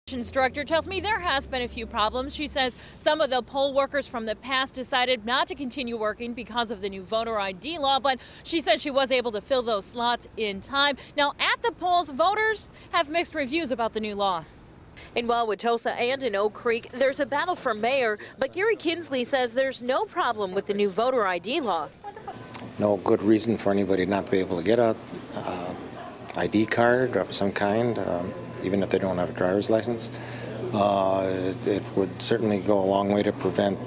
Director tells me there has been a few problems. She says some of the poll workers from the past decided not to continue working because of the new voter ID law, but she said she was able to fill those slots in time. Now, at the polls, voters have mixed reviews about the new law. In Wauwatosa and in Oak Creek, there's a battle for mayor, but Gary Kinsley says there's no problem with the new voter ID law. No good reason for anybody not to be able to get a ID card of some kind, even if they don't have a driver's license. It would certainly go a long way to prevent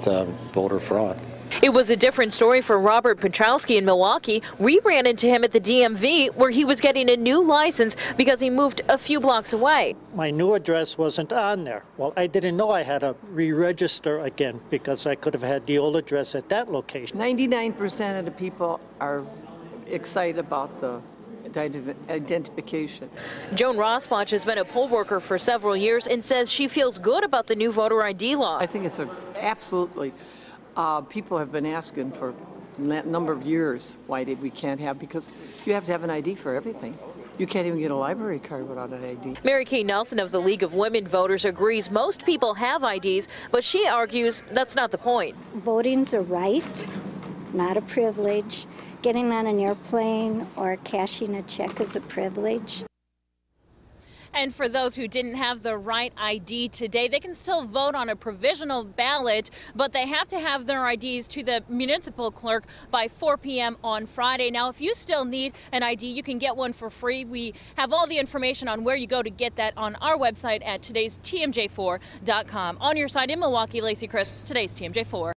voter fraud. It was a different story for Robert Petrowski in Milwaukee. We ran into him at the DMV where he was getting a new license because he moved a few blocks away. My new address wasn't on there. Well, I didn't know I had to re-register again because I could have had the old address at that location. 99% of the people are excited about the identification. Joan Rossbach has been a poll worker for several years and says she feels good about the new voter ID law. I think it's absolutely. People have been asking for a number of years why we can't have, because you have to have an ID for everything. You can't even get a library card without an ID. Mary Kay Nelson of the League of Women Voters agrees most people have IDs, but she argues that's not the point. Voting's a right, not a privilege. Getting on an airplane or cashing a check is a privilege. And for those who didn't have the right ID today, they can still vote on a provisional ballot, but they have to have their IDs to the municipal clerk by 4 p.m. on Friday. Now, if you still need an ID, you can get one for free. We have all the information on where you go to get that on our website at today's TMJ4.com. On your side in Milwaukee, Lacey Crisp, today's TMJ4.